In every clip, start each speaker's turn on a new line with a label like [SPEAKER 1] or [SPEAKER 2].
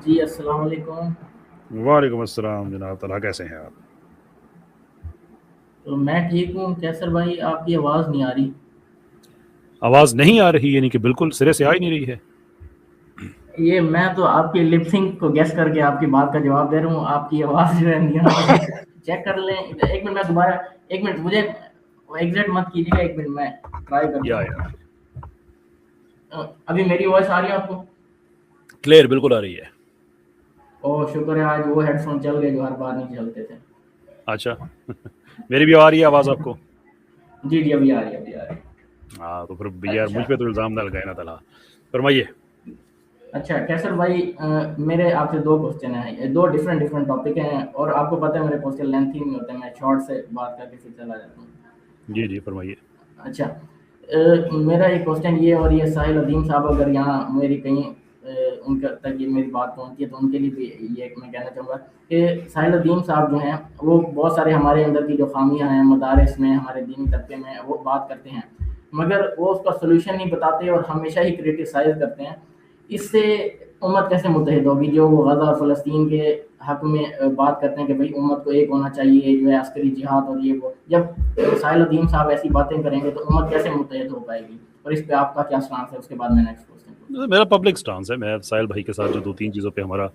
[SPEAKER 1] جی السلام علیکم۔
[SPEAKER 2] وعلیکم السلام جناب طلحہ، کیسے ہیں آپ؟
[SPEAKER 1] تو میں ٹھیک ہوں کیسر بھائی، آپ کی آواز نہیں آ رہی۔
[SPEAKER 2] آواز نہیں آ رہی یعنی کہ بالکل سرے سے آ ہی نہیں رہی ہے؟
[SPEAKER 1] یہ میں تو آپ کی لپ سنک کو گیس کر کے آپ کی بات کا جواب دے رہا ہوں، آپ کی آواز جو ہے نہیں آ رہی۔ چیک کر لیں، ایک منٹ میں دوبارہ، ایک منٹ مجھے ایگزٹ مت کیجیے گا، ایک منٹ میں ٹرائی کرتا
[SPEAKER 2] یا
[SPEAKER 1] ہوں۔ ابھی میری وائس آ رہی ہے آپ کو؟
[SPEAKER 2] کلیئر بالکل آ رہی ہے۔
[SPEAKER 1] او شکر ہے، آج وہ ہیڈ فون چل گئے جو ہر بار نہیں چلتے تھے۔
[SPEAKER 2] اچھا میری بھی آ رہی ہے آواز آپ کو؟
[SPEAKER 1] جی جی ابھی آ رہی ہے، ابھی آ رہی
[SPEAKER 2] ہاں تو پھر
[SPEAKER 1] ہے۔
[SPEAKER 2] یار
[SPEAKER 1] اچھا
[SPEAKER 2] مجھ پہ تو الزام نہ لگائے نا طلحہ، فرمائیے۔
[SPEAKER 1] اچھا کیسر بھائی، میرے آپ سے دو کوشچن ہیں، دو ڈفرینٹ ٹاپک ہیں، اور آپ کو پتہ ہے میرے کوشچن لینتھی نہیں ہوتے، میں شارٹ سے بات کر کے پھر چلا جاتا ہوں۔
[SPEAKER 2] جی جی فرمائیے۔
[SPEAKER 1] اچھا، میرا ایک کوشچن یہ، اور یہ ساحل عظیم صاحب اگر یہاں میری کہیں ان تک یہ میری بات پہنچتی ہے تو ان کے لیے بھی یہ میں کہنا چاہوں گا کہ ساحل عظیم صاحب جو ہیں وہ بہت سارے ہمارے اندر کی جو خامیاں ہیں مدارس میں، ہمارے دینی طبقے میں، وہ بات کرتے ہیں، مگر وہ اس کا سولوشن نہیں بتاتے اور ہمیشہ ہی کریٹیسائز کرتے ہیں۔ اس سے امت کیسے متحد ہوگی؟ جو وہ غزہ اور فلسطین کے حق میں بات کرتے ہیں کہ بھئی امت کو ایک ہونا چاہیے، جو ہے عسکری جہاد اور یہ وہ، جب ساحل الدین صاحب ایسی باتیں کریں گے تو امت کیسے متحد ہو پائے گی؟ اور اس پہ آپ کا کیا سٹانس ہے؟ اس کے بعد میں نیکسٹ کوسچن پوچھوں۔
[SPEAKER 2] میرا پبلک سٹانس ہے، میں ساحل بھائی کے ساتھ جو دو تین چیزوں پہ ہمارا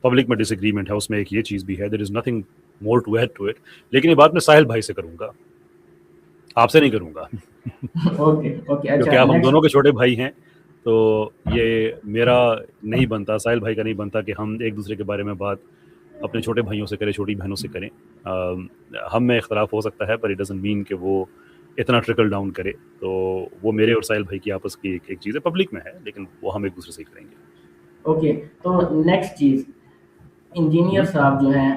[SPEAKER 2] پبلک میں ڈس ایگریمنٹ ہے اس میں ایک یہ چیز بھی ہے، there is nothing more to add to it, لیکن یہ بات میں ساحل بھائی سے کروں گا، آپ سے نہیں کروں گا
[SPEAKER 1] اوکے اوکے،
[SPEAKER 2] کیونکہ
[SPEAKER 1] اچھا
[SPEAKER 2] آپ ہم دونوں
[SPEAKER 1] نیکسٹ۔
[SPEAKER 2] کے چھوٹے بھائی ہیں، تو یہ میرا نہیں بنتا، ساحل بھائی کا نہیں بنتا کہ ہم ایک دوسرے کے بارے میں بات اپنے چھوٹے بھائیوں سے کریں، چھوٹی بہنوں سے کریں۔ ہم میں اختلاف ہو سکتا ہے پر اٹ ڈزنٹ مین کہ وہ اتنا ٹرکل ڈاؤن کرے، تو وہ میرے اور ساحل بھائی کی آپس کی ایک چیز ہے، پبلک میں ہے، لیکن وہ ہم ایک دوسرے سے ہی کریں گے۔
[SPEAKER 1] اوکے، تو نیکسٹ چیز، انجینئر
[SPEAKER 2] ہوں،
[SPEAKER 1] صاحب جو ہیں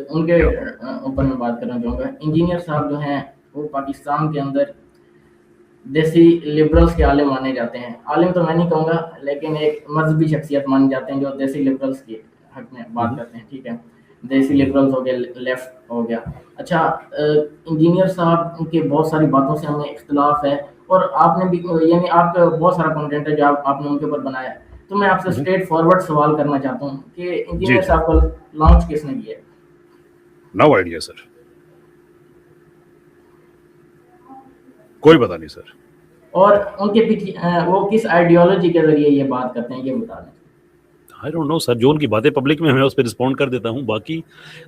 [SPEAKER 1] ان کے اوپر میں بات کرنا چاہوں گا۔ انجینئر صاحب جو ہیں وہ پاکستان کے اندر دیسی لبرلز کے عالم مانے جاتے ہیں، عالم تو میں نہیں کہوں گا لیکن ایک مذہبی شخصیت مانے جاتے ہیں جو دیسی لبرلز کے حق میں بات
[SPEAKER 2] ہوں،
[SPEAKER 1] کرتے ہیں، ٹھیک ہے؟ دیسی
[SPEAKER 2] ہوں۔
[SPEAKER 1] لبرلز ہو گیا، لیفٹ ہو گیا۔ اچھا، انجینئر صاحب کے بہت ساری باتوں سے ہمیں اختلاف ہے، اور آپ نے بھی یعنی آپ کا بہت سارا کنٹینٹ ہے جو آپ نے ان کے اوپر بنایا ہے، تو میں آپ سے
[SPEAKER 2] ہوں۔
[SPEAKER 1] اسٹریٹ فارورڈ سوال کرنا چاہتا ہوں کہ
[SPEAKER 2] جی
[SPEAKER 1] انجینئر
[SPEAKER 2] جی،
[SPEAKER 1] صاحب کو لانچ کس نے کیا ہے؟
[SPEAKER 2] نو آئیڈیا سر، کوئی پتا نہیں سر۔
[SPEAKER 1] اور ان کے پیچھے وہ کس آئیڈیالوجی کے ذریعے یہ بات کرتے ہیں، یہ بتا دیں۔
[SPEAKER 2] آئی ڈونٹ نو سر، جو ان کی باتیں پبلک میں میں اس پہ رسپونڈ کر دیتا ہوں، باقی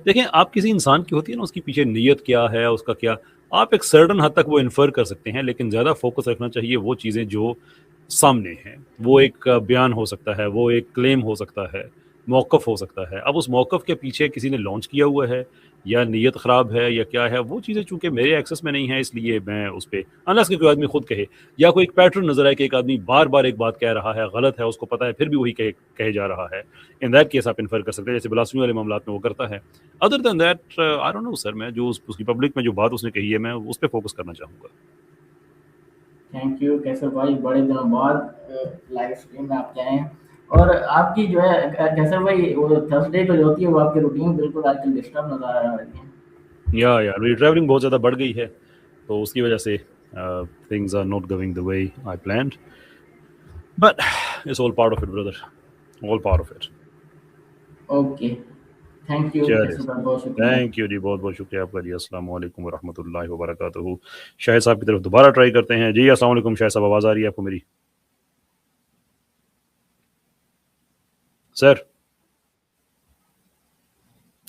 [SPEAKER 2] دیکھیں آپ کسی انسان کی ہوتی ہے نا، اس کی پیچھے نیت کیا ہے، اس کا کیا، آپ ایک سرٹن حد تک وہ انفر کر سکتے ہیں، لیکن زیادہ فوکس رکھنا چاہیے وہ چیزیں جو سامنے ہیں۔ وہ ایک بیان ہو سکتا ہے، وہ ایک کلیم ہو سکتا ہے، موقف ہو سکتا ہے، اب اس موقف کے پیچھے کسی نے لانچ کیا ہوا ہے یا نیت خراب ہے یا کیا ہے، وہ چیزیں چونکہ میرے ایکسس میں نہیں ہیں، اس لیے میں اس پہ انلیس کہ کوئی آدمی خود کہے یا کوئی ایک پیٹرن نظر آئے کہ ایک آدمی بار بار ایک بات کہہ رہا ہے، غلط ہے، اس کو پتا ہے پھر بھی وہی کہے جا رہا ہے، ان دیٹ کیس آپ انفر کر سکتے ہیں، جیسے بلاسفمی والے معاملات میں وہ کرتا ہے۔ Other than that I don't know sir, میں جو اس کی پبلک میں جو بات اس نے کہی ہے میں اس پہ فوکس کرنا چاہوں گا۔
[SPEAKER 1] تھینک یو کیسر بھائی، بڑے دنوں بعد لائیو اسٹریم میں آپ کے آئے ہیں، اور آپ کی جو ہے کیسر بھائی وہ تھرسڈے کو جو ہوتی ہے وہ آپ کی روٹین بالکل آج کل ڈسٹرب نظر آ رہی ہے۔
[SPEAKER 2] یا یار میری ٹریولنگ بہت زیادہ بڑھ گئی ہے، تو اس کی وجہ سے things are not going the way I planned, but it's all part of it brother, all part of it.
[SPEAKER 1] Okay, thank you
[SPEAKER 2] چلیے
[SPEAKER 1] کیسر بھائی، بہت شکریہ۔
[SPEAKER 2] تھینک یو جی، بہت بہت شکریہ آپ کا جی، السلام علیکم ورحمۃ اللہ وبرکاتہ۔ شاہد صاحب کی طرف دوبارہ ٹرائی کرتے ہیں جی، السلام علیکم شاہد صاحب، آواز آ رہی ہے آپ کو میری؟ سر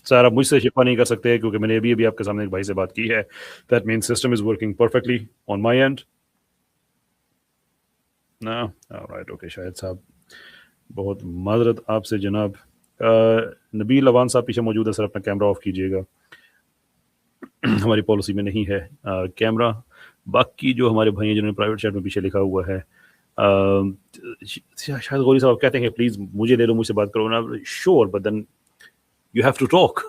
[SPEAKER 2] آپ مجھ سے شفا نہیں کر سکتے کیونکہ میں نے ابھی آپ کے سامنے ایک بھائی سے بات کی ہے، that means system is working perfectly on my and نا، رائٹ اوکے شاہد صاحب، بہت معذرت آپ سے جناب۔ نبیل اوان صاحب پیچھے موجود ہے، سر اپنا کیمرہ آف کیجیے گا، ہماری پالیسی میں نہیں ہے کیمرہ۔ باقی جو ہمارے بھائی ہیں جنہوں نے پرائیویٹ چیٹ میں پیچھے لکھا ہوا ہے، شاید غوری صاحب کہتے ہیں کہ پلیز مجھے لے لو، مجھ سے بات کرو نا، sure but then you have to talk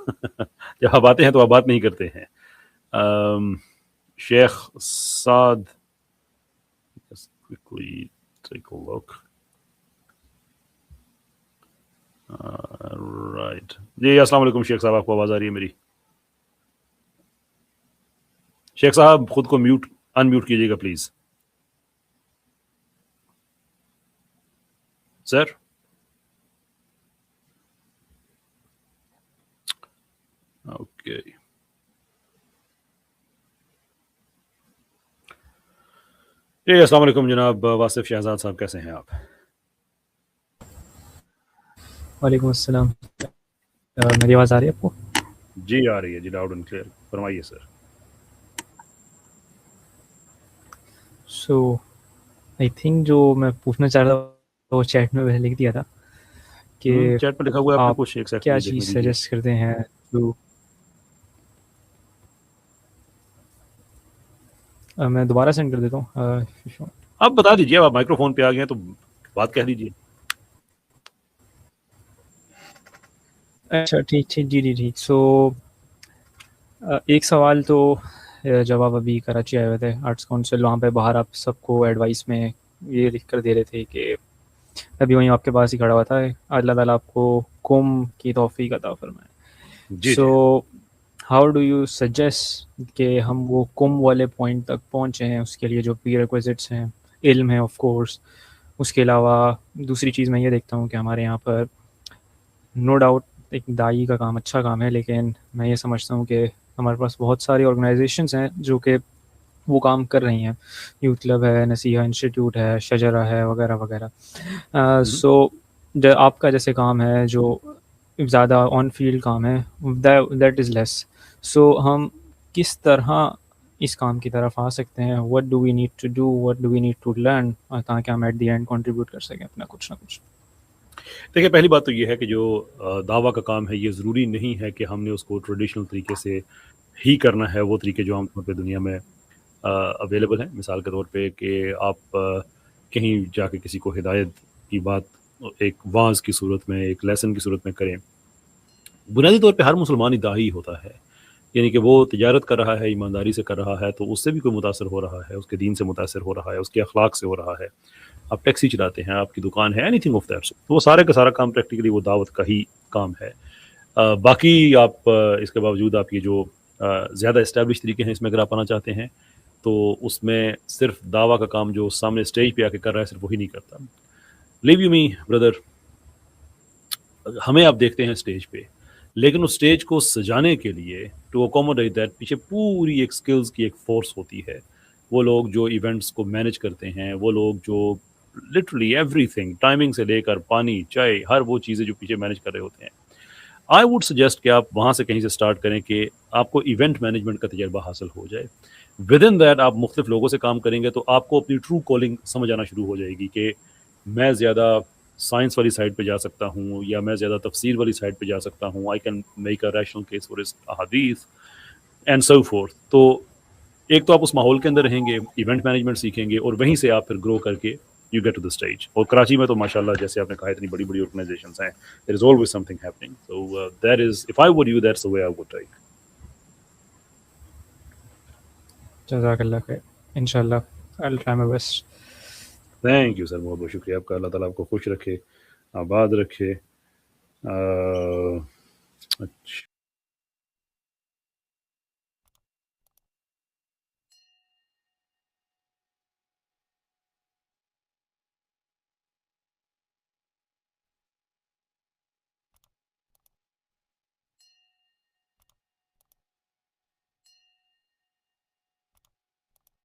[SPEAKER 2] جب آپ آتے ہیں تو آپ بات نہیں کرتے ہیں۔ شیخ سعد quickly take a look. Right جی، السلام علیکم شیخ صاحب، آپ کو آواز آ رہی ہے میری؟ شیخ صاحب خود کو ان میوٹ کیجیے گا پلیز سر۔ جی السلام علیکم جناب واصف شہزاد صاحب، کیسے ہیں آپ؟
[SPEAKER 3] وعلیکم السلام. میری آواز آ رہی ہے آپ کو؟
[SPEAKER 2] جی آ رہی ہے جی، لاؤڈ اینڈ کلیئر، فرمائیے سر.
[SPEAKER 3] سو آئی تھنک جو میں پوچھنا چاہ رہا تھا وہ چیٹ میں پہلے لکھ دیا تھا کہ
[SPEAKER 2] چیٹ میں لکھا ہوا ہے آپ نے
[SPEAKER 3] آپ
[SPEAKER 2] کچھ، ایک
[SPEAKER 3] کیا
[SPEAKER 2] سیکنڈ دیکھنے
[SPEAKER 3] چیز
[SPEAKER 2] دیجیے.
[SPEAKER 3] سجیسٹ کرتے ہیں جو میں دوبارہ سینڈ کر دیتا ہوں.
[SPEAKER 2] آپ بتا دیجیے، آپ مائکرو فون پہ آ گئے ہیں تو بات کہہ دیجیے.
[SPEAKER 3] اچھا ٹھیک ٹھیک، جی جی ٹھیک. سو ایک سوال تو جب آپ ابھی کراچی آئے ہوئے تھے آرٹس کونسل، وہاں پہ باہر آپ سب کو ایڈوائس میں یہ لکھ کر دے رہے تھے کہ ابھی وہیں آپ کے پاس ہی کھڑا ہوا تھا، اللہ تعالیٰ آپ کو قوم کی توفیق عطا فرمائے.
[SPEAKER 2] جی
[SPEAKER 3] سو
[SPEAKER 2] جی
[SPEAKER 3] ہاؤ ڈو یو سجیسٹ کہ ہم وہ کم والے پوائنٹ تک پہنچے ہیں؟ اس کے لیے جو پری ریکویزٹس ہیں، علم ہے آف کورس، اس کے علاوہ دوسری چیز میں یہ دیکھتا ہوں کہ ہمارے یہاں پر نو ڈاؤٹ ایک دائی کا کام اچھا کام ہے، لیکن میں یہ سمجھتا ہوں کہ ہمارے پاس بہت ساری آرگنائزیشنز ہیں جو کہ وہ کام کر رہی ہیں. یوتھ کلب ہے، نصیحہ انسٹیٹیوٹ ہے، شجرہ ہے، وغیرہ وغیرہ. سو آپ کا جیسے کام ہے جو زیادہ آن فیلڈ کام ہے، دیٹ از لیس. سو ہم کس طرح اس کام کی طرف آ سکتے ہیں؟ What do we need to do, what do we need to learn, تاکہ ہم ایٹ دی اینڈ کنٹریبیوٹ کر سکیں اپنا کچھ نہ کچھ.
[SPEAKER 2] دیکھیے، پہلی بات تو یہ ہے کہ جو دعویٰ کا کام ہے یہ ضروری نہیں ہے کہ ہم نے اس کو ٹریڈیشنل طریقے سے ہی کرنا ہے. وہ طریقے جو عام طور پہ دنیا میں اویلیبل ہیں، مثال کے طور پہ کہ آپ کہیں جا کے کسی کو ہدایت کی بات ایک واعظ کی صورت میں، ایک لیسن کی صورت میں کریں. بنیادی طور پہ ہر مسلمان ہی داعی ہوتا ہے، یعنی کہ وہ تجارت کر رہا ہے، ایمانداری سے کر رہا ہے، تو اس سے بھی کوئی متاثر ہو رہا ہے، اس کے دین سے متاثر ہو رہا ہے، اس کے اخلاق سے ہو رہا ہے. آپ ٹیکسی چلاتے ہیں، آپ کی دکان ہے، اینی تھنگ آف دیٹ، تو وہ سارے کا سارا کام پریکٹیکلی وہ دعوت کا ہی کام ہے. باقی آپ اس کے باوجود آپ یہ جو زیادہ اسٹیبلش طریقے ہیں، اس میں اگر آپ آنا چاہتے ہیں تو اس میں صرف دعویٰ کا کام جو سامنے اسٹیج پہ آ کے کر رہا ہے صرف وہی نہیں کرتا. لیو یو می بردر، ہمیں آپ دیکھتے ہیں اسٹیج پہ، لیکن اس اسٹیج کو سجانے کے لیے ٹو اکوموڈیٹ دیٹ پیچھے پوری ایک سکلز کی ایک فورس ہوتی ہے. وہ لوگ جو ایونٹس کو مینج کرتے ہیں، وہ لوگ جو لٹرلی ایوری تھنگ، ٹائمنگ سے لے کر پانی چائے، ہر وہ چیزیں جو پیچھے مینج کر رہے ہوتے ہیں. آئی ووڈ سجیسٹ کہ آپ وہاں سے کہیں سے اسٹارٹ کریں کہ آپ کو ایونٹ مینجمنٹ کا تجربہ حاصل ہو جائے. ود ان دیٹ آپ مختلف لوگوں سے کام کریں گے تو آپ کو اپنی ٹرو کالنگ سمجھ آنا شروع ہو جائے گی کہ میں زیادہ سائنس والی سائڈ پہ جا سکتا ہوں یا میں زیادہ تفسیر والی سائڈ پہ جا سکتا ہوں. I can make a rational case for احادیث اینڈ سو فورتھ. تو ایک تو آپ اس ماحول کے اندر رہیں گے، ایونٹ مینجمنٹ سیکھیں گے، اور وہیں سے آپ پھر گرو کر کے you get to the stage. اور کراچی میں تو ماشاءاللہ جیسے آپ نے کہا اتنی بڑی بڑی آرگنائزیشنز ہیں، there is always something happening. So that is, if I were you, that's the way I would take.
[SPEAKER 3] جزاک اللہ خیر، انشاءاللہ I will try my best.
[SPEAKER 2] Thank you sir, بہت بہت شکریہ آپ کا. اللہ تعالیٰ آپ کو خوش رکھے، آباد رکھے. اچھا